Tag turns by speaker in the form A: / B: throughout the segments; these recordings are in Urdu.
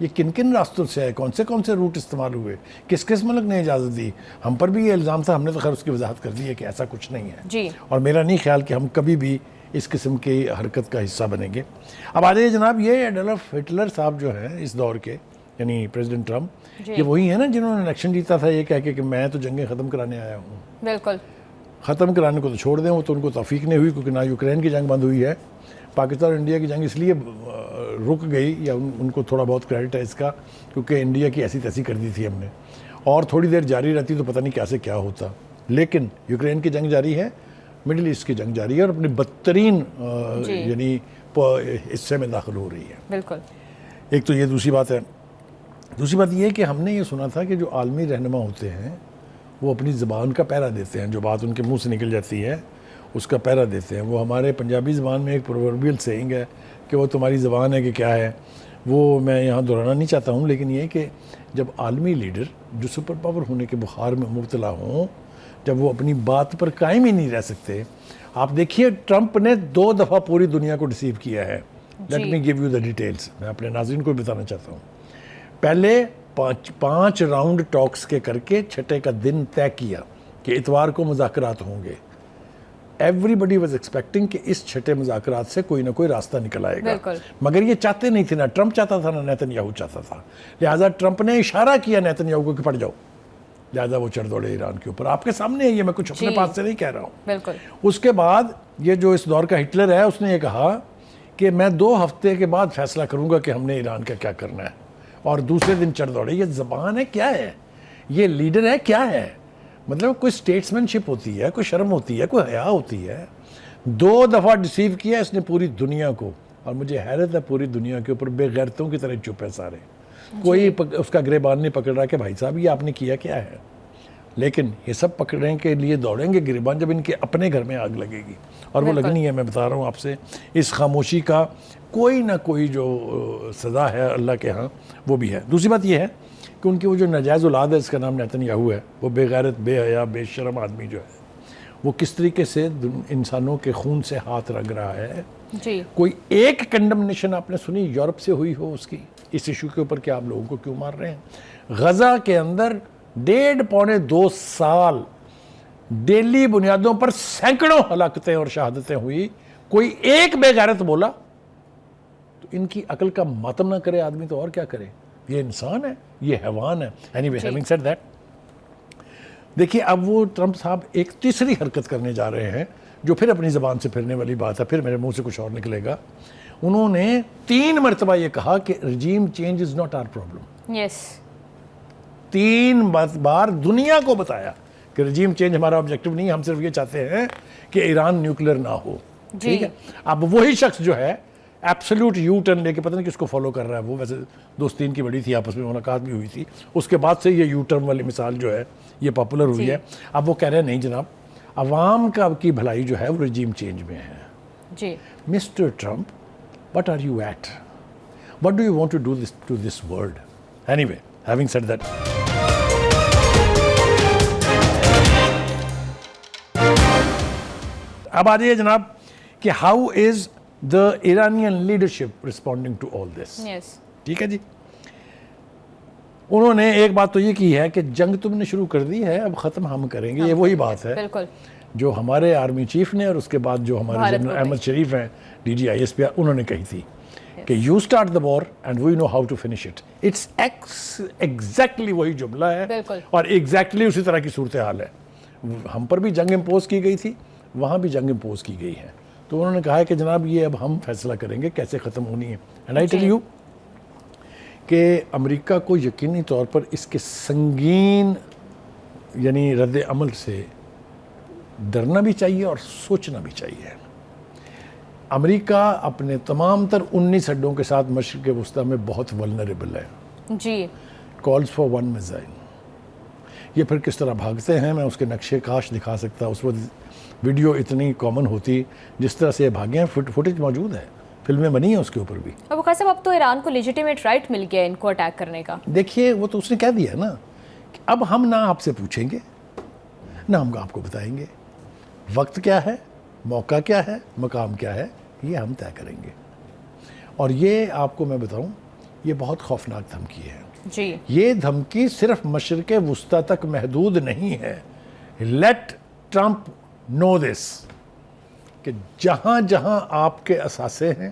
A: یہ کن کن راستوں سے ہے, کون سے روٹ استعمال ہوئے, کس ملک نے اجازت دی. ہم پر بھی یہ الزام تھا, ہم نے تو خیر اس کی وضاحت کر دی ہے کہ ایسا کچھ نہیں ہے
B: جی. اور
A: میرا نہیں خیال کہ ہم کبھی بھی اس قسم کی حرکت کا حصہ بنیں گے. اب آ جائیے جناب, یہ ایڈولف ہٹلر صاحب جو ہیں اس دور کے, یعنی پریزیڈنٹ ٹرمپ, یہ وہی ہیں نا جنہوں نے الیکشن جیتا تھا یہ کہہ کے کہ میں تو جنگیں ختم کرانے آیا ہوں.
B: بالکل.
A: ختم کرانے کو تو چھوڑ دیں, وہ تو ان کو توفیق نہیں ہوئی, کیونکہ نہ یوکرین کی جنگ بند ہوئی ہے. پاکستان اور انڈیا کی جنگ اس لیے رک گئی, یا ان کو تھوڑا بہت کریڈٹ ہے اس کا, کیونکہ انڈیا کی ایسی تیسی کر دی تھی ہم نے, اور تھوڑی دیر جاری رہتی تو پتہ نہیں کیا سے کیا ہوتا. لیکن یوکرین کی جنگ جاری ہے, مڈل ایسٹ کی جنگ جاری ہے, اور اپنی بدترین یعنی حصے میں داخل ہو رہی ہے.
B: بالکل.
A: ایک تو یہ دوسری بات ہے. دوسری بات یہ ہے کہ ہم نے یہ سنا تھا کہ جو عالمی رہنما ہوتے ہیں وہ اپنی زبان کا پہرا دیتے ہیں, جو بات ان کے منہ سے نکل جاتی ہے اس کا پہرا دیتے ہیں. وہ ہمارے پنجابی زبان میں ایک پرووربیل سیئنگ ہے کہ وہ تمہاری زبان ہے کہ کیا ہے, وہ میں یہاں دہرانا نہیں چاہتا ہوں, لیکن یہ کہ جب عالمی لیڈر جو سپر پاور ہونے کے بخار میں مبتلا ہوں, جب وہ اپنی بات پر قائم ہی نہیں رہ سکتے. آپ دیکھیے ٹرمپ نے 2 دفعہ پوری دنیا کو ڈیسیو کیا ہے. Let me give you the details, میں اپنے ناظرین کو بتانا چاہتا ہوں. پہلے 5 راؤنڈ ٹاکس کے کر کے 6 کا دن طے کیا کہ اتوار کو مذاکرات ہوں گے. ایوری بڈی واز ایکسپیکٹنگ کہ اس 6 مذاکرات سے کوئی نہ کوئی راستہ نکل آئے گا, مگر یہ چاہتے نہیں تھے, نہ ٹرمپ چاہتا تھا نہ نیتن یاہو چاہتا تھا. لہٰذا ٹرمپ نے اشارہ کیا نیتن یاہو کو کہ پڑ جاؤ, لہٰذا وہ چڑھ دوڑے ایران کے اوپر. آپ کے سامنے ہے یہ, میں کچھ اپنے پاس سے نہیں کہہ رہا ہوں.
B: بالکل.
A: اس کے بعد یہ جو اس دور کا ہٹلر ہے, اس نے یہ کہا کہ میں 2 ہفتے کے بعد فیصلہ کروں گا کہ ہم نے ایران کا کیا کرنا ہے, اور دوسرے دن چڑھ دوڑے. یہ زبان ہے کیا ہے, یہ لیڈر ہے کیا ہے, مطلب کوئی اسٹیٹسمین شپ ہوتی ہے, کوئی شرم ہوتی ہے, کوئی حیا ہوتی ہے. 2 دفعہ ڈیسیو کیا اس نے پوری دنیا کو, اور مجھے حیرت ہے پوری دنیا کے اوپر بے غیرتوں کی طرح چپ ہے سارے. کوئی اس کا گریبان نہیں پکڑ رہا کہ بھائی صاحب یہ آپ نے کیا کیا ہے. لیکن یہ سب پکڑنے کے لیے دوڑیں گے گریبان جب ان کے اپنے گھر میں آگ لگے گی, اور وہ لگنی ہے. میں بتا رہا ہوں آپ سے, اس خاموشی کا کوئی نہ کوئی جو سزا ہے اللہ کے ہاں وہ بھی ہے. دوسری بات یہ ہے کہ ان کی وہ جو ناجائز اولاد ہے, اس کا نام نیتن یاہو ہے, وہ بے غیرت, بے حیا, بے شرم آدمی جو ہے, وہ کس طریقے سے انسانوں کے خون سے ہاتھ رگھ رہا ہے.
B: جی.
A: کوئی ایک کنڈمنیشن آپ نے سنی یورپ سے ہوئی ہو اس کی, اس ایشو کے اوپر کہ آپ لوگوں کو کیوں مار رہے ہیں؟ غزہ کے اندر 1.5-2 سال ڈیلی بنیادوں پر سینکڑوں ہلاکتیں اور شہادتیں ہوئی, کوئی ایک بے غیرت بولا تو ان کی عقل کا ماتم نہ کرے آدمی تو اور کیا کرے. یہ انسان ہے, یہ حیوان ہے. Anyway, having said that, دیکھیے اب وہ ٹرمپ صاحب ایک تیسری حرکت کرنے جا رہے ہیں جو پھر اپنی زبان سے پھرنے والی بات ہے, پھر میرے منہ سے کچھ اور نکلے گا. انہوں نے 3 مرتبہ یہ کہا کہ regime change is not our problem.
B: Yes.
A: 3 بار دنیا کو بتایا کہ رجیم چینج ہمارا آبجیکٹو نہیں, ہم صرف یہ چاہتے ہیں کہ ایران نیوکلیر نہ ہو. ٹھیک ہے. اب وہی شخص جو ہے ایبسلیوٹ یو ٹرن لے کے, پتہ نہیں کس کو فالو کر رہا ہے, وہ ویسے دوستین کی بڑی تھی, آپس میں ملاقات بھی ہوئی تھی, اس کے بعد سے یہ یو ٹرن والی مثال جو ہے یہ پاپولر ہوئی ہے. اب وہ کہہ رہے ہیں نہیں جناب, عوام کی بھلائی جو ہے وہ رجیم چینج میں ہے.
B: جی.
A: Mister Trump, what are you at? What do you want to do to this world? Anyway, having said that, اب آ جائیے جناب کہ how is the Iranian leadership responding to all this. ٹھیک ہے جی. انہوں نے ایک بات تو یہ کی ہے کہ جنگ تم نے شروع کر دی ہے, اب ختم ہم کریں گے. یہ وہی بات ہے جو ہمارے آرمی چیف نے اور اس کے بعد جو ہمارے جنرل احمد شریف ہیں DGISP, انہوں نے کہی تھی کہ you start the war and we know how to finish it. It's exactly وہی جملہ ہے اور ایگزیکٹلی اسی طرح کی صورتحال ہے. ہم پر بھی جنگ امپوز کی گئی تھی, وہاں بھی جنگ امپوز کی گئی ہے. تو انہوں نے کہا ہے کہ جناب یہ اب ہم فیصلہ کریں گے کیسے ختم ہونی ہے. اینڈ آئی ٹیل یو کہ امریکہ کو یقینی طور پر اس کے سنگین یعنی رد عمل سے ڈرنا بھی چاہیے اور سوچنا بھی چاہیے. امریکہ اپنے تمام تر 19 اڈوں کے ساتھ مشرق وسطیٰ میں بہت ولنریبل ہے.
B: جی.
A: Calls for 1 missile. یہ پھر کس طرح بھاگتے ہیں میں اس کے نقشے کاش دکھا سکتا. اس وقت ویڈیو اتنی کامن ہوتی جس طرح سے بھاگے ہیں, فوٹیج موجود ہے, فلمیں بنی ہیں اس کے اوپر بھی.
B: ابو قاسم, اب تو ایران کو لیجیٹیمیٹ رائٹ مل گیا ان کو اٹیک کرنے کا.
A: دیکھیے وہ تو اس نے کہہ دیا نا کہ اب ہم نہ آپ سے پوچھیں گے نہ ہم آپ کو بتائیں گے. وقت کیا ہے, موقع کیا ہے, مقام کیا ہے, یہ ہم طے کریں گے. اور یہ آپ کو میں بتاؤں یہ بہت خوفناک دھمکی ہے.
B: جی
A: یہ دھمکی صرف مشرق وسطیٰ تک محدود نہیں ہے. لیٹ ٹرمپ نو دس کہ جہاں جہاں آپ کے اثاثے ہیں,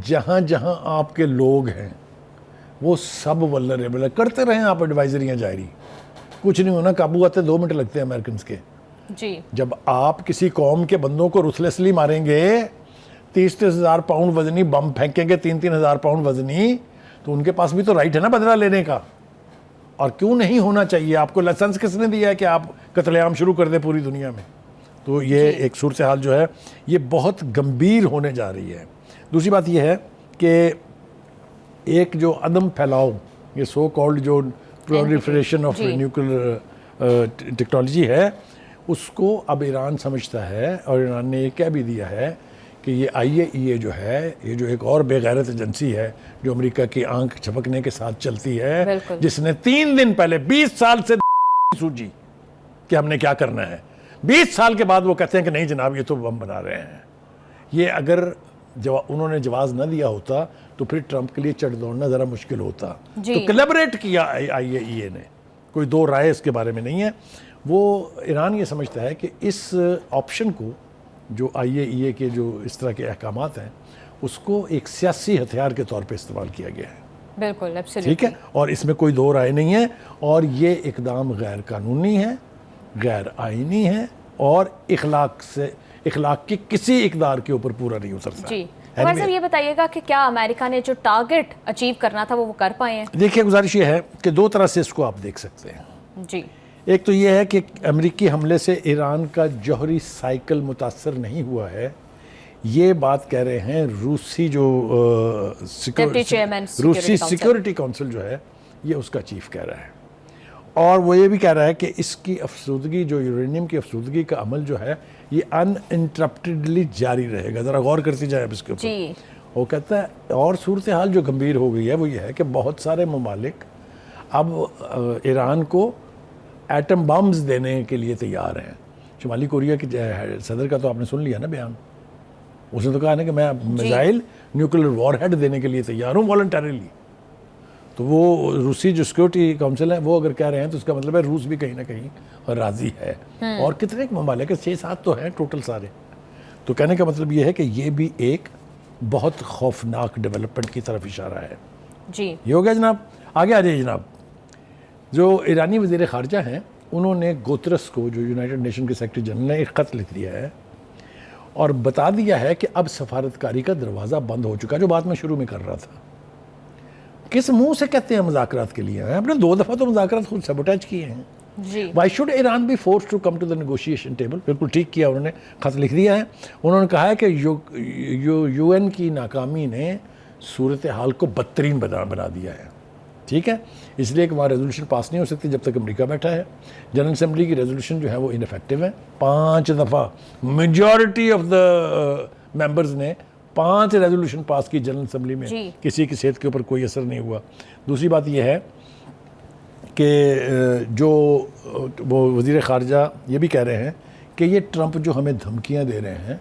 A: جہاں جہاں آپ کے لوگ ہیں, وہ سب ولنریبل ہے. کرتے رہیں آپ ایڈوائزریاں جاری, کچھ نہیں ہونا, قابو آتے 2 منٹ لگتے ہیں امریکنز کے.
B: جی
A: جب آپ کسی قوم کے بندوں کو رuthlessly ماریں گے, 30 ہزار پاؤنڈ وزنی بم پھینکیں گے, 3 ہزار پاؤنڈ وزنی, تو ان کے پاس بھی تو رائٹ ہے نا بدلہ لینے کا. اور کیوں نہیں ہونا چاہیے؟ آپ کو لائسنس کس نے دیا ہے کہ آپ قتل عام شروع کر دیں پوری دنیا میں؟ تو یہ ایک صورتحال جو ہے یہ بہت گمبھیر ہونے جا رہی ہے. دوسری بات یہ ہے کہ ایک جو عدم پھیلاؤ, یہ سو کالڈ جو پرولیفریشن آف نیوکلیر ٹیکنالوجی ہے, اس کو اب ایران سمجھتا ہے, اور ایران نے یہ کہہ بھی دیا ہے کہ یہ IAEA جو ہے, یہ جو ایک اور بے غیرت ایجنسی ہے جو امریکہ کی آنکھ چھپکنے کے ساتھ چلتی ہے, جس نے 3 دن پہلے 20 سال سے سوچی کہ ہم نے کیا کرنا ہے, 20 سال کے بعد وہ کہتے ہیں کہ نہیں جناب یہ تو بم بنا رہے ہیں. یہ اگر انہوں نے جواز نہ دیا ہوتا تو پھر ٹرمپ کے لیے چڑھ دوڑنا ذرا مشکل ہوتا. تو کلیبریٹ کیا IAEA نے, کوئی 2 رائے اس کے بارے میں نہیں ہے. وہ ایران یہ سمجھتا ہے کہ اس آپشن کو, جو IAEA کے جو اس طرح کے احکامات ہیں, اس کو ایک سیاسی ہتھیار کے طور پہ استعمال کیا گیا ہے.
B: بالکل,
A: ٹھیک ہے, اور اس میں کوئی 2 رائے نہیں ہے, اور یہ اقدام غیر قانونی ہے, غیر آئینی ہے, اور اخلاق کی کسی اقدار کے اوپر پورا نہیں اترتا.
B: جی صاحب یہ بتائیے گا کہ کیا امریکہ نے جو ٹارگٹ اچیو کرنا تھا وہ کر پائے ہیں؟
A: دیکھیے گزارش یہ ہے کہ 2 طرح سے اس کو آپ دیکھ سکتے ہیں.
B: جی
A: ایک تو یہ ہے کہ امریکی حملے سے ایران کا جوہری سائیکل متاثر نہیں ہوا ہے, یہ بات کہہ رہے ہیں روسی جو روسی سیکیورٹی کونسل جو ہے, یہ اس کا چیف کہہ رہا ہے. اور وہ یہ بھی کہہ رہا ہے کہ اس کی افسودگی, جو یورینیم کی افسودگی کا عمل جو ہے, یہ ان انٹرپٹڈلی جاری رہے گا. ذرا غور کرتی جائے اب اس کے اوپر. وہ کہتا ہے, اور صورتحال جو گمبھیر ہو گئی ہے وہ یہ ہے کہ بہت سارے ممالک اب ایران کو ایٹم بمز دینے کے لیے تیار ہیں. شمالی کوریا کی صدر کا تو آپ نے سن لیا نا بیان, اس نے تو کہا نا کہ میں میزائل نیوکلیر وار ہیڈ دینے کے لیے تیار ہوں والنٹریلی. تو وہ روسی جو سیکورٹی کونسل ہے وہ اگر کہہ رہے ہیں تو اس کا مطلب ہے روس بھی کہیں نہ کہیں راضی ہے. اور کتنے ممالک ہے, 6-7 تو ہیں ٹوٹل سارے. تو کہنے کا مطلب یہ ہے کہ یہ بھی ایک بہت خوفناک ڈیولپمنٹ کی طرف اشارہ ہے.
B: جی
A: یہ ہو گیا جناب. آگے آ جائیے جناب. جو ایرانی وزیر خارجہ ہیں انہوں نے گوترس کو, جو یونائٹڈ نیشن کے سیکرٹری جنرل نے, ایک خط لکھ دیا ہے اور بتا دیا ہے کہ اب سفارتکاری کا دروازہ بند ہو چکا, جو بات میں شروع میں کر رہا تھا. کس منہ سے کہتے ہیں مذاکرات کے لیے؟ ہم نے 2 دفعہ تو مذاکرات خود سیبوٹیج کیے ہیں. Why should Iran be forced to come to the negotiation table؟ بالکل ٹھیک کیا انہوں نے, خط لکھ دیا ہے. انہوں نے کہا ہے کہ UN کی ناکامی نے صورتحال کو بدترین بنا دیا ہے. ٹھیک ہے, اس لیے کہ وہاں ریزولوشن پاس نہیں ہو سکتی جب تک امریکہ بیٹھا ہے. جنرل اسمبلی کی ریزولوشن جو ہے وہ انفیکٹو ہے. 5 دفعہ میجورٹی آف دا ممبرز نے 5 ریزولوشن پاس کی جنرل اسمبلی میں, کسی کی صحت کے اوپر کوئی اثر نہیں ہوا. دوسری بات یہ ہے کہ جو وہ وزیر خارجہ یہ بھی کہہ رہے ہیں کہ یہ ٹرمپ جو ہمیں دھمکیاں دے رہے ہیں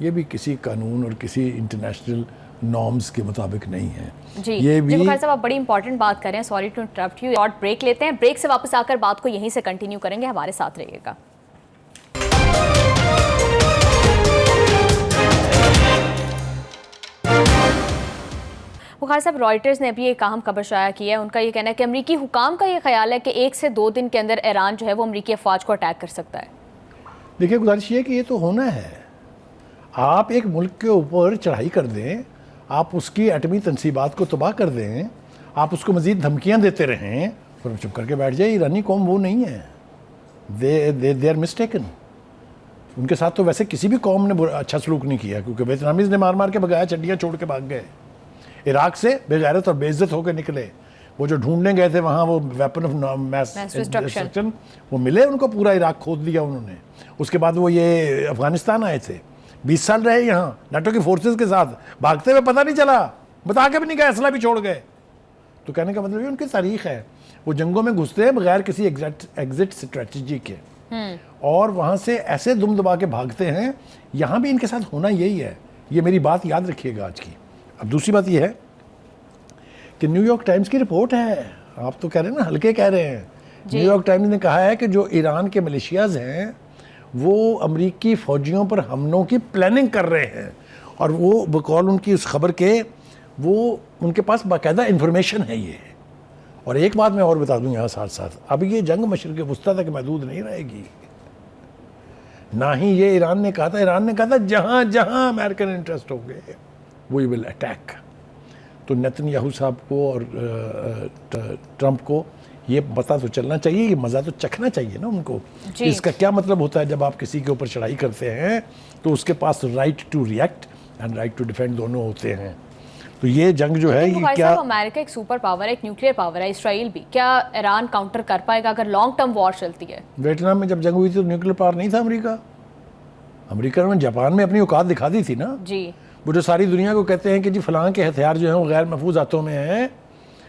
A: یہ بھی کسی قانون اور کسی انٹرنیشنل نارمز کے مطابق نہیں ہے.
B: جی بخاری صاحب, آپ بڑی امپورٹنٹ بات کر رہے ہیں. Sorry to interrupt you. Short break لیتے ہیں, بریک سے واپس آ کر بات کو یہیں سے کنٹینیو کریں گے. ہمارے ساتھ رہیے گا. بخاری صاحب, رائٹرز نے ابھی ایک اہم خبر شائع کی ہے. ان کا یہ کہنا ہے کہ امریکی حکام کا یہ خیال ہے کہ 1 سے 2 دن کے اندر ایران جو ہے وہ امریکی افواج کو اٹیک کر سکتا ہے.
A: دیکھیے گزارش یہ ہے کہ یہ تو ہونا ہے. آپ ایک ملک کے اوپر چڑھائی کر دیں, آپ اس کی ایٹمی تنصیبات کو تباہ کر دیں, آپ اس کو مزید دھمکیاں دیتے رہیں اور چپ کر کے بیٹھ جائے. ایرانی قوم وہ نہیں ہے, دے آر مسٹیکن. ان کے ساتھ تو ویسے کسی بھی قوم نے اچھا سلوک نہیں کیا, کیونکہ ویتنامیز نے مار کے بگایا, چڈیاں چھوڑ کے بھاگ گئے. عراق سے بے غیرت اور بے عزت ہو کے نکلے. وہ جو ڈھونڈنے گئے تھے وہاں وہ ویپن آف میس ڈسٹرکشن, وہ ملے ان کو, پورا عراق کھود دیا انہوں نے. اس کے بعد وہ یہ افغانستان آئے تھے, 20 سال رہے یہاں نیٹو کی فورسز کے ساتھ, بھاگتے ہوئے پتہ نہیں چلا, بتا کے بھی نہیں گئے, اسلحہ بھی چھوڑ گئے. تو کہنے کا مطلب یہ ان کی تاریخ ہے, وہ جنگوں میں گھستے ہیں بغیر کسی ایگزٹ اسٹریٹجی کے, اور وہاں سے ایسے دم دبا کے بھاگتے ہیں. یہاں بھی ان کے ساتھ ہونا یہی ہے. یہ میری بات یاد رکھیے گا آج کی. اب دوسری بات یہ ہے کہ نیو یارک ٹائمز کی رپورٹ ہے, آپ تو کہہ رہے ہیں نا ہلکے کہہ رہے ہیں, نیو یارک ٹائمز نے کہا ہے کہ جو ایران کے ملیشیاز ہیں وہ امریکی فوجیوں پر حملوں کی پلاننگ کر رہے ہیں, اور وہ بقول ان کی اس خبر کے وہ ان کے پاس باقاعدہ انفارمیشن ہے یہ. اور ایک بات میں اور بتا دوں یہاں ساتھ ساتھ, اب یہ جنگ مشرق وسطیٰ تک محدود نہیں رہے گی, نہ ہی یہ ایران نے کہا تھا جہاں جہاں امریکن انٹرسٹ ہو گئے وی ول اٹیک. تو نیتن یاہو صاحب کو اور ٹرمپ کو یہ پتہ تو چلنا چاہیے, یہ مزہ تو چکھنا چاہیے نا ان کو, کہ اس کا کیا مطلب ہوتا ہے جب آپ کسی کے اوپر چڑھائی کرتے ہیں تو اس کے پاس right to react and right to defend دونوں ہوتے ہیں. تو یہ جنگ جو ہے یہ کیا,
B: امریکہ ایک سپر پاور ہے, ایک نیوکلیئر پاور ہے, اسرائیل بھی, کیا ایران کاؤنٹر کر پائے گا اگر لانگ ٹرم وار چلتی ہے؟
A: ویٹنام میں جب جنگ ہوئی تھی تو نیوکلیئر پاور نہیں تھا امریکہ نے جاپان میں اپنی اوقات دکھا دی تھی نا.
B: جی,
A: وہ جو ساری دنیا کو کہتے ہیں کہ جی فلاں کے ہتھیار جو ہیں وہ غیر محفوظ ہاتھوں میں ہیں,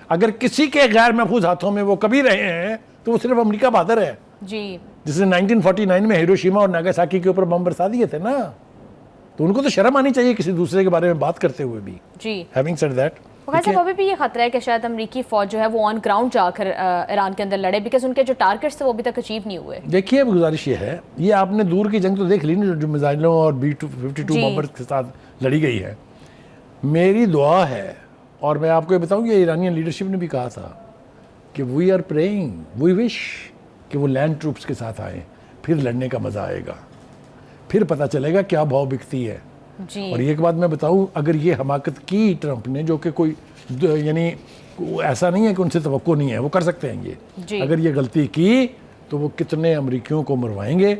A: اگر کسی کے غیر محفوظ ہاتھوں میں وہ کبھی رہے ہیں تو وہ صرف امریکہ بہادر ہے.
B: جی,
A: جس نے 1949 میں ہیروشیما اور ناگاساکی کے اوپر بم برسا دیے تھے نا, تو ان کو تو شرم آنی چاہیے کسی دوسرے کے بارے میں بات کرتے ہوئے بھی.
B: جی,
A: ہیونگ سیڈ دیٹ,
B: صاحب ابھی بھی یہ خطرہ ہے کہ شاید امریکی فوج جو ہے وہ آن گراؤنڈ جا کر ایران کے اندر لڑے, بیکاز ان کے جو ٹارگیٹس تھے وہ ابھی تک اچیو نہیں ہوئے.
A: دیکھیے اب گزارش یہ ہے, یہ آپ نے دور کی جنگ تو دیکھ لی نا جو میزائلوں اور B-52 بمبر کے ساتھ لڑی گئی ہے. میری دعا ہے, اور میں آپ کو یہ بتاؤں کہ ایرانین لیڈرشپ نے بھی کہا تھا کہ وی آر پریئنگ, وی وش کہ وہ لینڈ ٹروپس کے ساتھ آئیں, پھر لڑنے کا مزہ آئے گا, پھر پتہ چلے گا کیا بھاؤ بکتی ہے. اور ایک بات میں بتاؤں, اگر یہ حماقت کی ٹرمپ نے, جو کہ کوئی یعنی ایسا نہیں ہے کہ ان سے توقع نہیں ہے, وہ کر سکتے ہیں یہ, اگر یہ غلطی کی تو وہ کتنے امریکیوں کو مروائیں گے.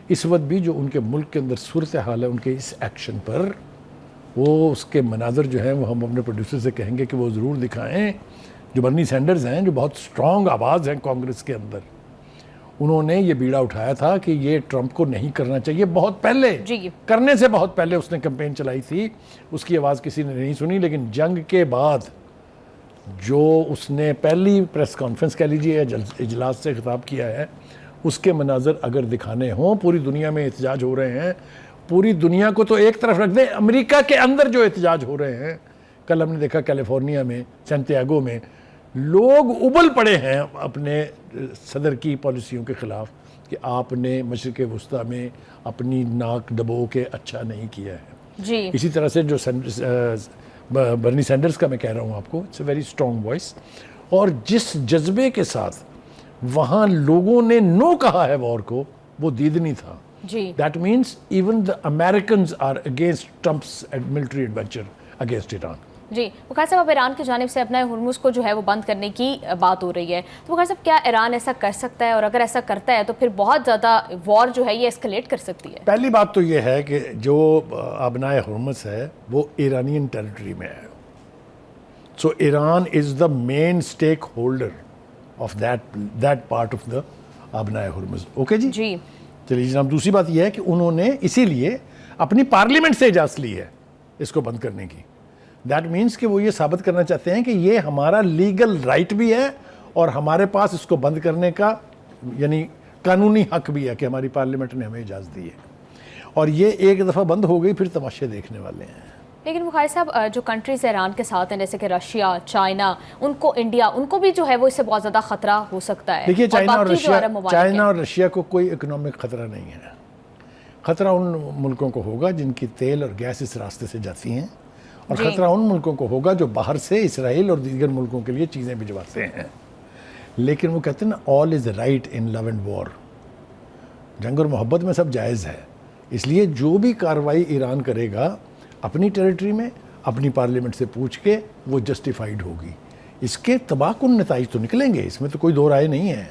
A: اس وقت بھی جو ان کے ملک کے اندر صورتحال ہے ان کے اس ایکشن پر, وہ اس کے مناظر جو ہیں وہ ہم اپنے پروڈیوسر سے کہیں گے کہ وہ ضرور دکھائیں. جو برنی سینڈرز ہیں, جو بہت سٹرونگ آواز ہیں کانگریس کے اندر, انہوں نے یہ بیڑا اٹھایا تھا کہ یہ ٹرمپ کو نہیں کرنا چاہیے. بہت پہلے, کرنے سے بہت پہلے اس نے کمپین چلائی تھی, اس کی آواز کسی نے نہیں سنی. لیکن جنگ کے بعد جو اس نے پہلی پریس کانفرنس کہہ لیجیے اجلاس سے خطاب کیا ہے, اس کے مناظر اگر دکھانے ہوں, پوری دنیا میں احتجاج ہو رہے ہیں, پوری دنیا کو تو ایک طرف رکھ دیں, امریکہ کے اندر جو احتجاج ہو رہے ہیں, کل ہم نے دیکھا کیلیفورنیا میں سینٹیاگو میں لوگ ابل پڑے ہیں اپنے صدر کی پالیسیوں کے خلاف کہ آپ نے مشرق وسطیٰ میں اپنی ناک دبو کے اچھا نہیں کیا ہے.
B: جی,
A: اسی طرح سے جو برنی سینڈرز کا میں کہہ رہا ہوں آپ کو, it's a very strong voice, اور جس جذبے کے ساتھ وہاں لوگوں نے نو کہا ہے وار کو, وہ دیدنی تھا.
B: جی,
A: that means even the Americans are against Trump's military adventure against Iran.
B: جی, وقار صاحب اب ایران کی جانب سے اپنا ہرمز کو جو ہے وہ بند کرنے کی بات ہو رہی ہے, تو وقار صاحب کیا ایران ایسا کر سکتا ہے, اور اگر ایسا کرتا ہے تو پھر بہت زیادہ وار جو ہے یہ اسکلیٹ کر سکتی ہے؟
A: پہلی بات تو یہ ہے کہ جو ابنائے ہرمز ہے وہ ایرانین ٹیریٹری میں ہے, so Iran is the main stakeholder of that part of the ابنائے ہرمز. اوکے جی,
B: جی,
A: چلیے جناب. دوسری بات یہ ہے کہ انہوں نے اسی لیے اپنی پارلیمنٹ سے اجازت لی ہے اس کو بند کرنے کی. دیٹ مینس کہ وہ یہ ثابت کرنا چاہتے ہیں کہ یہ ہمارا لیگل رائٹ بھی ہے, اور ہمارے پاس اس کو بند کرنے کا یعنی قانونی حق بھی ہے کہ ہماری پارلیمنٹ نے ہمیں اجازت دی ہے. اور یہ ایک دفعہ بند ہو گئی, پھر تماشے دیکھنے والے ہیں.
B: لیکن بخاری صاحب جو کنٹریز ایران کے ساتھ ہیں جیسے کہ رشیا, چائنا, ان کو انڈیا, ان کو بھی جو ہے وہ اس سے بہت زیادہ خطرہ ہو سکتا ہے.
A: دیکھیے چائنا اور رشیا کو کوئی اکنامک خطرہ نہیں ہے. خطرہ ان ملکوں کو ہوگا جن کی تیل اور گیس اس راستے سے جاتی ہیں, اور خطرہ ان ملکوں کو ہوگا جو باہر سے اسرائیل اور دیگر ملکوں کے لیے چیزیں بھجواتے ہیں. لیکن وہ کہتے ہیں نا آل is right in love and war, جنگ اور محبت میں سب جائز ہے. اس لیے جو بھی کارروائی ایران کرے گا اپنی ٹیریٹری میں اپنی پارلیمنٹ سے پوچھ کے وہ جسٹیفائیڈ ہوگی. اس کے تباہ کن نتائج تو نکلیں گے, اس میں تو کوئی دو رائے نہیں ہے.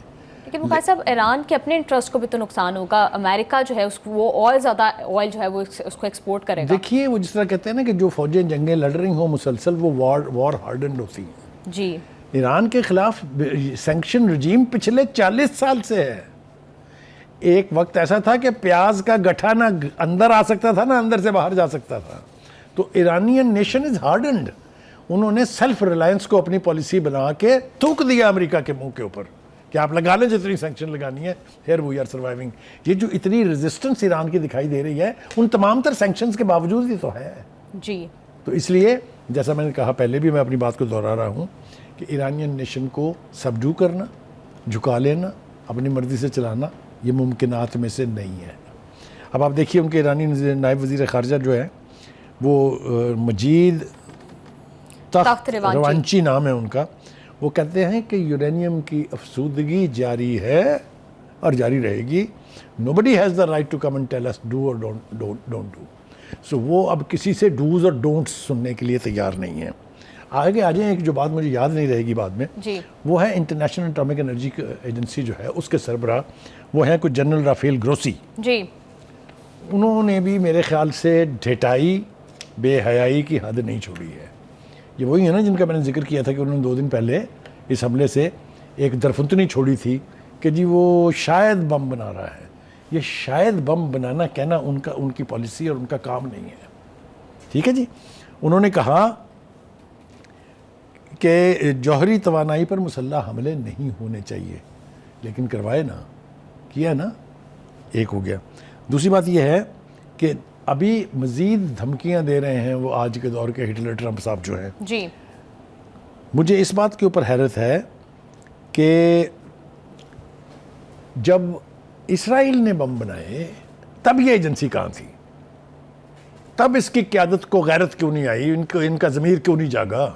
B: لیکن بخاری صاحب ایران کے اپنے انٹرسٹ کو بھی تو نقصان ہوگا. امریکہ جو ہے اس کو وہ اور زیادہ آئل جو ہے وہ اس کو ایکسپورٹ کرے گا.
A: دیکھیے وہ جس طرح کہتے ہیں نا کہ جو فوجیں جنگیں لڑ رہی ہوں مسلسل وہ وار ہارڈنڈ ہوتی ہیں.
B: جی,
A: ایران کے خلاف سینکشن رجیم پچھلے 40 سال سے ہے. ایک وقت ایسا تھا کہ پیاز کا گٹھا نہ اندر آ سکتا تھا نہ اندر سے باہر جا سکتا تھا. تو ایرانین نیشن از ہارڈنڈ. انہوں نے سیلف ریلائنس کو اپنی پالیسی بنا کے تھوک دیا امریکہ کے منہ کے اوپر کہ آپ لگا لیں جتنی سینکشن لگانی ہے, ہیئر وی آر سروائیونگ. یہ جو اتنی ریزسٹنس ایران کی دکھائی دے رہی ہے ان تمام تر سینکشنز کے باوجود ہی تو ہے.
B: جی,
A: تو اس لیے جیسا میں نے کہا پہلے بھی، میں اپنی بات کو دہرا رہا ہوں کہ ایرانین نیشن کو سبڈو کرنا، جھکا لینا، اپنی مرضی سے چلانا، یہ ممکنات میں سے نہیں ہے۔ اب آپ دیکھیے ان کے ایرانی نائب وزیر خارجہ جو ہے وہ مجید تخت روانچی نام ہے ان کا، وہ کہتے ہیں کہ یورینیم کی افزودگی جاری ہے اور جاری رہے گی. nobody has the right to come and tell us do or don't do. So وہ اب کسی سے ڈوز اور ڈونٹس سننے کے لیے تیار نہیں ہیں. آگے آ جائیں، ایک جو بات مجھے یاد نہیں رہے گی بعد میں، وہ ہے انٹرنیشنل اٹامک انرجی ایجنسی جو ہے اس کے سربراہ وہ ہیں کچھ جنرل رافیل گروسی.
B: جی
A: انہوں نے بھی میرے خیال سے ڈھٹائی، بے حیائی کی حد نہیں چھوڑی ہے. یہ وہی ہے نا جن کا میں نے ذکر کیا تھا کہ انہوں نے 2 دن پہلے اس حملے سے ایک درفنتنی چھوڑی تھی کہ جی وہ شاید بم بنا رہا ہے. یہ شاید بم بنانا کہنا ان کی پالیسی اور ان کا کام نہیں ہے. ٹھیک ہے جی. انہوں نے کہا کہ جوہری توانائی پر مسلح حملے نہیں ہونے چاہیے، لیکن کروائے نا، کیا نا، ایک ہو گیا. دوسری بات یہ ہے کہ ابھی مزید دھمکیاں دے رہے ہیں وہ آج کے دور کے ہٹلر ٹرمپ صاحب جو ہیں.
B: جی
A: مجھے اس بات کے اوپر حیرت ہے کہ جب اسرائیل نے بم بنائے تب یہ ایجنسی کہاں تھی؟ تب اس کی قیادت کو غیرت کیوں نہیں آئی؟ ان کا ضمیر کیوں نہیں جاگا؟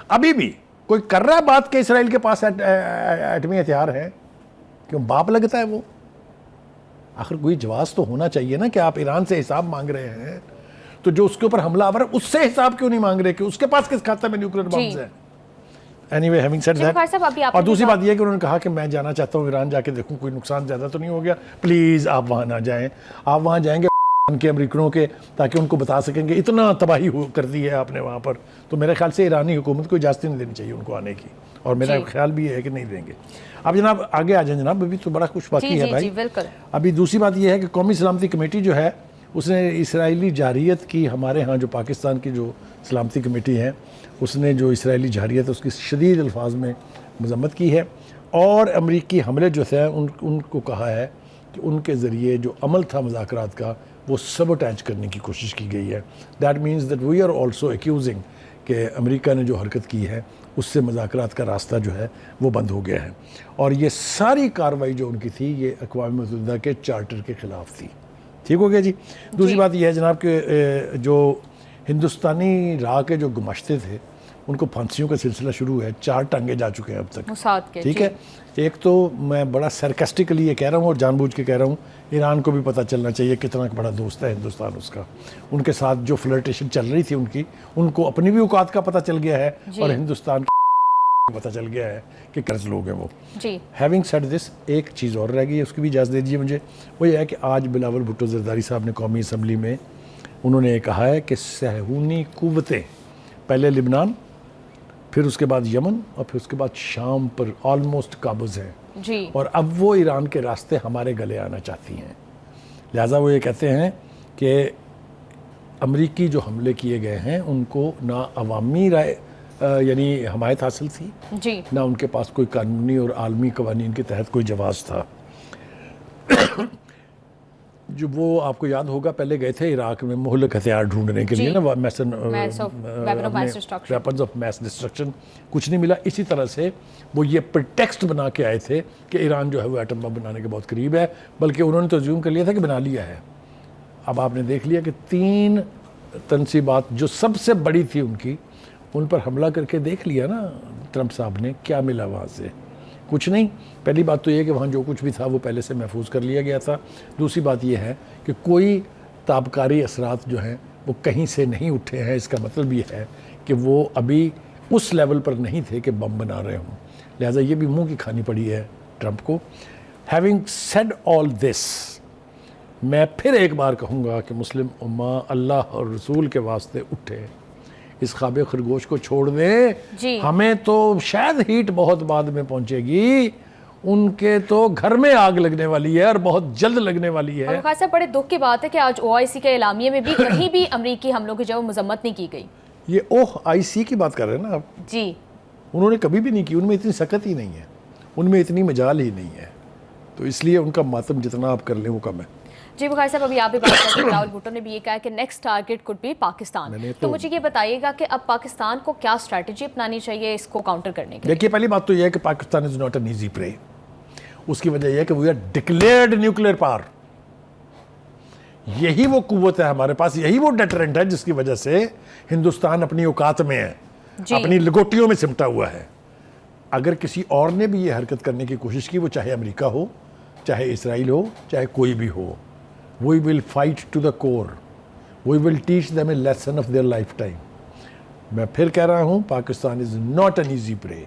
A: ابھی بھی کوئی کر رہا ہے بات کہ اسرائیل کے پاس ایٹمی ہتھیار ہے؟ کیوں باپ لگتا ہے وہ؟ آخر کوئی جواز تو ہونا چاہیے نا کہ آپ ایران سے حساب مانگ رہے ہیں تو جو اس کے اوپر حملہ آور ہے اس سے حساب کیوں نہیں مانگ رہے کہ اس کے پاس کس کھاتے میں نیوکلیر بمز ہیں؟ Anyway, having said that, اور دوسری بات یہ ہے کہ انہوں نے کہا کہ میں جانا چاہتا ہوں ایران، جا کے دیکھوں کوئی نقصان زیادہ تو نہیں ہو گیا، پلیز آپ وہاں نہ جائیں. آپ وہاں جائیں گے کے امریکنوں کے تاکہ ان کو بتا سکیں کہ اتنا تباہی کر دی ہے آپ نے وہاں پر. تو میرے خیال سے ایرانی حکومت کو اجازت نہیں دینی چاہیے ان کو آنے کی، اور میرا خیال بھی ہے کہ نہیں دیں گے. اب جناب آگے آ جائیں جناب، ابھی تو بڑا کچھ باقی ہے بھائی. ابھی دوسری بات یہ ہے کہ قومی سلامتی کمیٹی جو ہے اس نے اسرائیلی جارحیت کی، ہمارے ہاں جو پاکستان کی جو سلامتی کمیٹی ہے اس نے جو اسرائیلی جارحیت اس کی شدید الفاظ میں مذمت کی ہے، اور امریکی حملے جو تھے ان کو کہا ہے کہ ان کے ذریعے جو عمل تھا مذاکرات کا وہ سبوٹیج کرنے کی کوشش کی گئی ہے. That means that we are also accusing کہ امریکہ نے جو حرکت کی ہے اس سے مذاکرات کا راستہ جو ہے وہ بند ہو گیا ہے. اور یہ ساری کارروائی جو ان کی تھی یہ اقوام متحدہ کے چارٹر کے خلاف تھی. ٹھیک ہو گیا جی. دوسری بات یہ ہے جناب کہ جو ہندوستانی راہ کے جو گماشتے تھے ان کو پھانسیوں کا سلسلہ شروع ہے، 4 ٹانگے جا چکے ہیں اب تک. ٹھیک ہے. ایک تو میں بڑا سرکسٹیکلی یہ کہہ رہا ہوں اور جان بوجھ کے کہہ رہا ہوں، ایران کو بھی پتہ چلنا چاہیے کتنا بڑا دوست ہے ہندوستان اس کا. ان کے ساتھ جو فلرٹیشن چل رہی تھی ان کو اپنی بھی اوقات کا پتہ چل گیا ہے اور ہندوستان کا پتہ چل گیا ہے کہ قرض لوگ ہیں وہ. ہیونگ سیڈ دس، ایک چیز اور رہ گئی ہے، اس کی بھی اجازت دے دیجیے مجھے. وہ یہ ہے کہ آج بلاول بھٹو زرداری صاحب نے قومی اسمبلی میں انہوں نے کہا ہے کہ صہیونی قوتیں پہلے لبنان، پھر اس کے بعد یمن اور پھر اس کے بعد شام پر آلموسٹ قابض ہیں، اور اب وہ ایران کے راستے ہمارے گلے آنا چاہتی ہیں. لہٰذا وہ یہ کہتے ہیں کہ امریکی جو حملے کیے گئے ہیں ان کو نہ عوامی رائے یعنی حمایت حاصل تھی، نہ ان کے پاس کوئی قانونی اور عالمی قوانین کے تحت کوئی جواز تھا. جو وہ آپ کو یاد ہوگا پہلے گئے تھے عراق میں مہلک ہتھیار ڈھونڈنے کے لیے نا، ویپنز آف میس ڈسٹرکشن، کچھ نہیں ملا. اسی طرح سے وہ یہ پرٹیکسٹ بنا کے آئے تھے کہ ایران جو ہے وہ ایٹم بم بنانے کے بہت قریب ہے، بلکہ انہوں نے تو زیوم کر لیا تھا کہ بنا لیا ہے. اب آپ نے دیکھ لیا کہ 3 تنصیبات جو سب سے بڑی تھی ان پر حملہ کر کے دیکھ لیا نا ٹرمپ صاحب نے، کیا ملا وہاں سے؟ کچھ نہیں. پہلی بات تو یہ کہ وہاں جو کچھ بھی تھا وہ پہلے سے محفوظ کر لیا گیا تھا. دوسری بات یہ ہے کہ کوئی تابکاری اثرات جو ہیں وہ کہیں سے نہیں اٹھے ہیں. اس کا مطلب یہ ہے کہ وہ ابھی اس لیول پر نہیں تھے کہ بم بنا رہے ہوں. لہٰذا یہ بھی منہ کی کھانی پڑی ہے ٹرمپ کو. ہیونگ سیڈ آل دس، میں پھر ایک بار کہوں گا کہ مسلم امہ اللہ اور رسول کے واسطے اٹھے، اس خواب خرگوش کو چھوڑ دیں. ہمیں تو شاید ہیٹ بہت بعد میں پہنچے گی، ان کے تو گھر میں آگ لگنے والی ہے اور بہت جلد لگنے والی ہے.
B: اور خاص سے بڑے دکھ کی بات ہے کہ آج OIC کے اعلامیے میں بھی کہیں بھی امریکی حملوں کی جو مذمت نہیں کی گئی.
A: یہ OIC کی بات کر رہے ہیں نا آپ؟
B: جی.
A: انہوں نے کبھی بھی نہیں کی، ان میں اتنی سخت ہی نہیں ہے، ان میں اتنی مجال ہی نہیں ہے، تو اس لیے ان کا ماتم جتنا آپ کر لیں وہ کم ہے.
B: جی بخاری صاحب ابھی آپ بھی بات کرتے ہیں، راول بھٹو نے بھی یہ کہا کہ next target could be Pakistan. تو مجھے یہ بتائیے گا کہ اب پاکستان کو کیا اسٹریٹجی اپنانی چاہیے اس کو کاؤنٹر کرنے کے لیے؟
A: دیکھیے پہلی بات تو یہ ہے کہ Pakistan is not an easy prey. اس کی وجہ یہ ہے کہ we are declared nuclear power. یہی وہ قوت ہے ہمارے پاس, یہی وہ ڈیٹرنٹ ہے جس کی وجہ سے ہندوستان اپنی اوقات میں ہے, اپنی لگوٹیوں میں سمٹا ہوا ہے. اگر کسی اور نے بھی یہ حرکت کرنے کی کوشش کی, وہ چاہے امریکہ ہو, چاہے اسرائیل ہو, چاہے کوئی بھی ہو, we will fight to the core. We will teach them a lesson of their lifetime. میں پھر کہہ رہا ہوں, Pakistan is not an easy prey.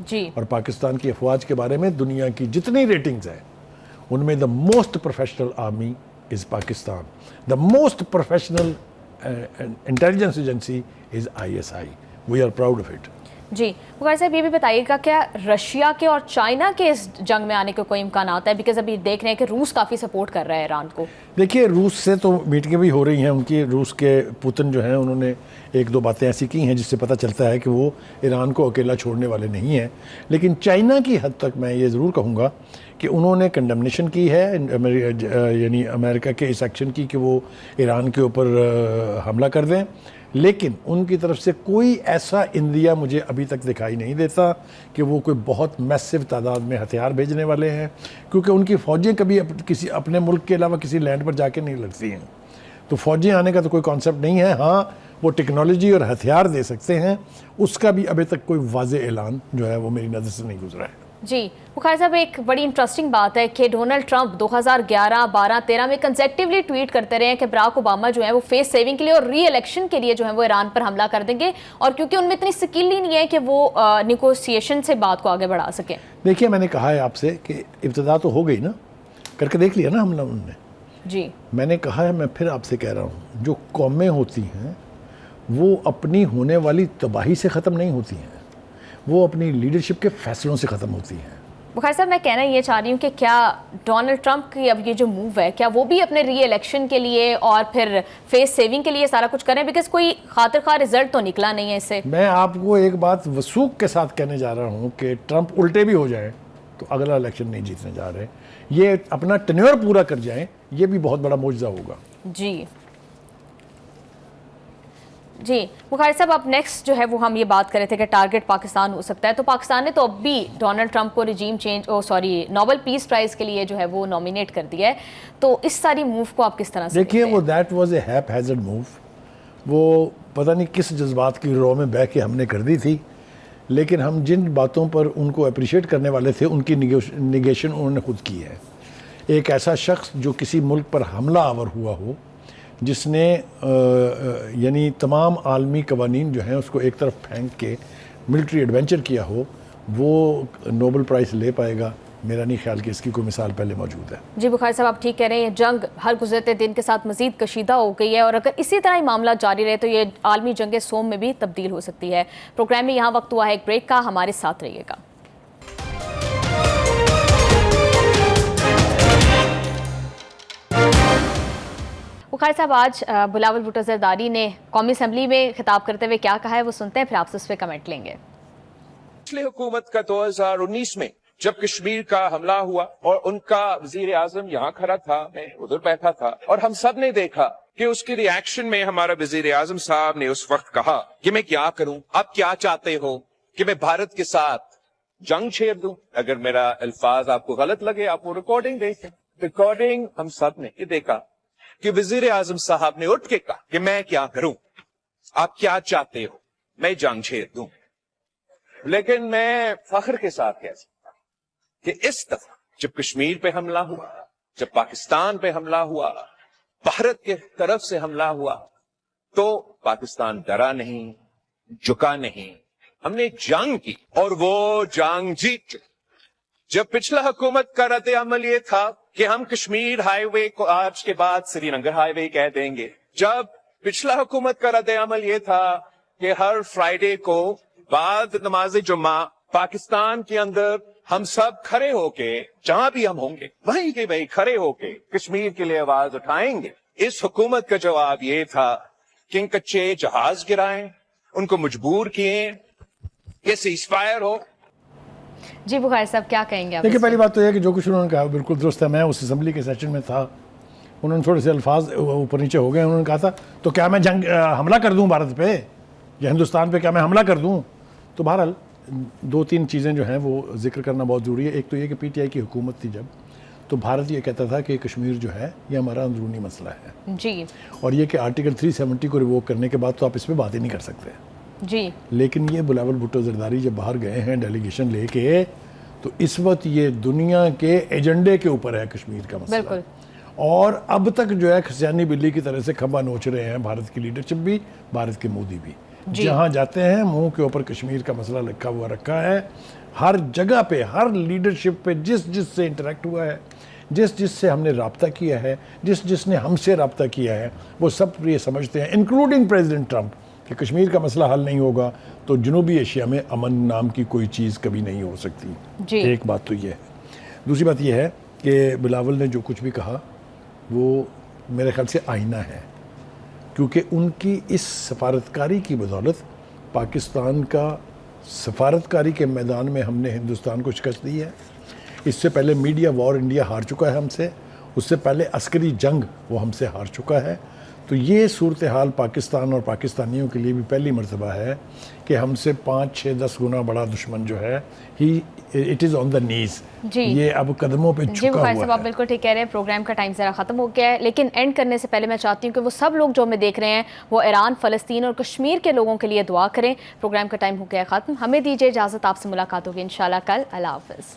B: جی.
A: اور پاکستان کی افواج کے بارے میں دنیا کی جتنی ریٹنگز ہیں ان میں the most professional army is Pakistan. The most professional intelligence agency is ISI. We are proud of it.
B: جی بخاری صاحب یہ بھی بتائیے گا کیا رشیا کے اور چائنا کے اس جنگ میں آنے کے کوئی امکانات ہے؟ بیکاز ابھی دیکھ رہے ہیں کہ روس کافی سپورٹ کر رہا ہے ایران کو.
A: دیکھیے روس سے تو میٹنگیں بھی ہو رہی ہیں ان کی. روس کے پوتن جو ہیں انہوں نے ایک دو باتیں ایسی کی ہیں جس سے پتہ چلتا ہے کہ وہ ایران کو اکیلا چھوڑنے والے نہیں ہیں. لیکن چائنا کی حد تک میں یہ ضرور کہوں گا کہ انہوں نے کنڈمنیشن کی ہے یعنی امریکہ کے اس ایکشن کی کہ وہ ایران کے اوپر حملہ کر دیں. لیکن ان کی طرف سے کوئی ایسا اندیہ مجھے ابھی تک دکھائی نہیں دیتا کہ وہ کوئی بہت میسو تعداد میں ہتھیار بھیجنے والے ہیں, کیونکہ ان کی فوجیں کبھی کسی اپنے ملک کے علاوہ کسی لینڈ پر جا کے نہیں لگتی ہیں. تو فوجیں آنے کا تو کوئی کانسیپٹ نہیں ہے. ہاں وہ ٹیکنالوجی اور ہتھیار دے سکتے ہیں, اس کا بھی ابھی تک کوئی واضح اعلان جو ہے وہ میری نظر سے نہیں گزرا ہے.
B: جی بخاری صاحب ایک بڑی انٹرسٹنگ بات ہے کہ ڈونلڈ ٹرمپ 2011, 12, 13 میں کنسیکٹیولی ٹویٹ کرتے رہے ہیں کہ براک اوباما جو ہے وہ فیس سیونگ کے لیے اور ری الیکشن کے لیے جو ہے وہ ایران پر حملہ کر دیں گے, اور کیونکہ ان میں اتنی سکل ہی نہیں ہے کہ وہ نیگوسیشن سے بات کو آگے بڑھا سکیں.
A: دیکھیے میں نے کہا ہے آپ سے کہ ابتدا تو ہو گئی نا, کر کے دیکھ لیا نا حملہ انہوں نے.
B: جی
A: میں نے کہا ہے, میں پھر آپ سے کہہ رہا ہوں, جو قومیں ہوتی ہیں وہ اپنی ہونے والی تباہی سے ختم نہیں ہوتی ہیں, وہ اپنی لیڈرشپ کے فیصلوں سے ختم ہوتی ہیں.
B: بخاری صاحب میں کہنا یہ چاہ رہی ہوں کہ کیا ڈونلڈ ٹرمپ کی اب یہ جو موو ہے کیا وہ بھی اپنے ری الیکشن کے لیے اور پھر فیس سیونگ کے لیے سارا کچھ کریں, بیکاز کوئی خاطر خواہ رزلٹ تو نکلا نہیں ہے اس سے.
A: میں آپ کو ایک بات وثوق کے ساتھ کہنے جا رہا ہوں کہ ٹرمپ الٹے بھی ہو جائیں تو اگلا الیکشن نہیں جیتنے جا رہے, یہ اپنا ٹینیور پورا کر جائیں, یہ بھی بہت بڑا معجزہ ہوگا.
B: جی بخاری صاحب اب نیکسٹ جو ہے وہ ہم یہ بات کر رہے تھے کہ ٹارگٹ پاکستان ہو سکتا ہے. تو پاکستان نے تو اب بھی ڈونلڈ ٹرمپ کو رجیم چینج نوبل پیس پرائز کے لیے جو ہے وہ نامینیٹ کر دیا ہے. تو اس ساری موو کو آپ کس طرح سے
A: دیکھیے, وہ that was a heap hazard move. وہ پتہ نہیں کس جذبات کی رو میں بہ کے ہم نے کر دی تھی, لیکن ہم جن باتوں پر ان کو اپریشیٹ کرنے والے تھے ان کی نیگیشن انہوں نے خود کی ہے. ایک ایسا شخص جو کسی ملک پر حملہ آور ہوا ہو, جس نے یعنی تمام عالمی قوانین جو ہیں اس کو ایک طرف پھینک کے ملٹری ایڈونچر کیا ہو, وہ نوبل پرائز لے پائے گا. میرا نہیں خیال کہ اس کی کوئی مثال پہلے موجود ہے.
B: جی بخاری صاحب آپ ٹھیک کہہ رہے ہیں, جنگ ہر گزرتے دن کے ساتھ مزید کشیدہ ہو گئی ہے, اور اگر اسی طرح ہی معاملہ جاری رہے تو یہ عالمی جنگ سوم میں بھی تبدیل ہو سکتی ہے. پروگرام میں یہاں وقت ہوا ہے ایک بریک کا, ہمارے ساتھ رہیے گا. بخاری صاحب آج بلاول بھٹو زرداری نے قومی اسمبلی میں خطاب کرتے ہوئے کیا کہا ہے وہ سنتے ہیں, پھر آپ سے اس پہ کمنٹ لیں گے.
C: پچھلی حکومت کا 2019 میں جب کشمیر کا حملہ ہوا اور ان کا وزیر اعظم یہاں کھڑا تھا, میں ادھر بیٹھا تھا, اور ہم سب نے دیکھا کہ اس کی ری ایکشن میں ہمارا وزیر اعظم صاحب نے اس وقت کہا کہ میں کیا کروں, آپ کیا چاہتے ہو کہ میں بھارت کے ساتھ جنگ چھیڑ دوں. اگر میرا الفاظ آپ کو غلط لگے آپ وہ ریکارڈنگ دیکھیں. ریکارڈنگ ہم سب نے یہ دیکھا کہ وزیر اعظم صاحب نے اٹھ کے کہا کہ میں کیا کروں, آپ کیا چاہتے ہو میں جنگ چھیڑ دوں. لیکن میں فخر کے ساتھ کہہ سکتا کہ اس دفعہ جب کشمیر پہ حملہ ہوا, جب پاکستان پہ حملہ ہوا, بھارت کے طرف سے حملہ ہوا, تو پاکستان ڈرا نہیں, جھکا نہیں, ہم نے جنگ کی اور وہ جنگ جیت. جب پچھلا حکومت کا رد عمل یہ تھا کہ ہم کشمیر ہائی وے کو آج کے بعد سری نگر ہائی وے کہہ دیں گے, جب پچھلا حکومت کا رد عمل یہ تھا کہ ہر فرائیڈے کو بعد نماز جمعہ پاکستان کے اندر ہم سب کھڑے ہو کے, جہاں بھی ہم ہوں گے وہیں کے وہیں کھڑے ہو کے کشمیر کے لیے آواز اٹھائیں گے. اس حکومت کا جواب یہ تھا کہ ان کچے جہاز گرائیں, ان کو مجبور کیے کہ سیز فائر ہو.
B: جی بخاری صاحب کیا کہیں گے آپ؟
A: دیکھیے پہلی بات تو یہ کہ جو کچھ انہوں نے کہا بالکل درست ہے. میں اس اسمبلی کے سیشن میں تھا, انہوں نے تھوڑے سے الفاظ اوپر نیچے ہو گئے. انہوں نے کہا تھا تو کیا میں حملہ کر دوں بھارت پہ یا ہندوستان پہ, کیا میں حملہ کر دوں؟ تو بہرحال 2-3 چیزیں جو ہیں وہ ذکر کرنا بہت ضروری ہے. ایک تو یہ کہ پی ٹی آئی کی حکومت تھی جب, تو بھارت یہ کہتا تھا کہ کشمیر جو ہے یہ ہمارا اندرونی مسئلہ ہے
B: جی,
A: اور یہ کہ آرٹیکل 370 کو ریووک کرنے کے بعد تو آپ اس پہ بات ہی نہیں کر سکتے.
B: جی,
A: لیکن یہ بلاول بھٹو زرداری جب باہر گئے ہیں ڈیلیگیشن لے کے, تو اس وقت یہ دنیا کے ایجنڈے کے اوپر ہے کشمیر کا مسئلہ.
B: بالکل.
A: اور اب تک جو ہے کھسیانی بلی کی طرح سے کھمبا نوچ رہے ہیں بھارت کی لیڈرشپ بھی, بھارت کے مودی بھی. جہاں جاتے ہیں منہ کے اوپر کشمیر کا مسئلہ لکھا ہوا رکھا ہے. ہر جگہ پہ, ہر لیڈرشپ پہ جس سے انٹریکٹ ہوا ہے, جس سے ہم نے رابطہ کیا ہے, جس نے ہم سے رابطہ کیا ہے, وہ سب یہ سمجھتے ہیں انکلوڈنگ پریزیڈنٹ ٹرمپ کہ کشمیر کا مسئلہ حل نہیں ہوگا تو جنوبی ایشیا میں امن نام کی کوئی چیز کبھی نہیں ہو سکتی. ایک بات تو یہ ہے. دوسری بات یہ ہے کہ بلاول نے جو کچھ بھی کہا وہ میرے خیال سے آئینہ ہے, کیونکہ ان کی اس سفارتکاری کی بدولت پاکستان کا سفارتکاری کے میدان میں ہم نے ہندوستان کو شکست دی ہے. اس سے پہلے میڈیا وار انڈیا ہار چکا ہے ہم سے, اس سے پہلے عسکری جنگ وہ ہم سے ہار چکا ہے. تو یہ صورتحال پاکستان اور پاکستانیوں کے لیے بھی پہلی مرتبہ ہے کہ ہم سے 5-6-10 گنا بڑا دشمن جو ہے اٹ از آن دا نیز. یہ اب قدموں پہ
B: جی,
A: جھکا ہوا ہے.
B: آپ بالکل ٹھیک کہہ رہے ہیں. پروگرام کا ٹائم ذرا ختم ہو گیا ہے, لیکن اینڈ کرنے سے پہلے میں چاہتی ہوں کہ وہ سب لوگ جو ہمیں دیکھ رہے ہیں وہ ایران, فلسطین اور کشمیر کے لوگوں کے لیے دعا کریں. پروگرام کا ٹائم ہو گیا ہے ختم. ہمیں دیجیے اجازت, آپ سے ملاقات ہوگی انشاءاللہ کل. اللہ حافظ.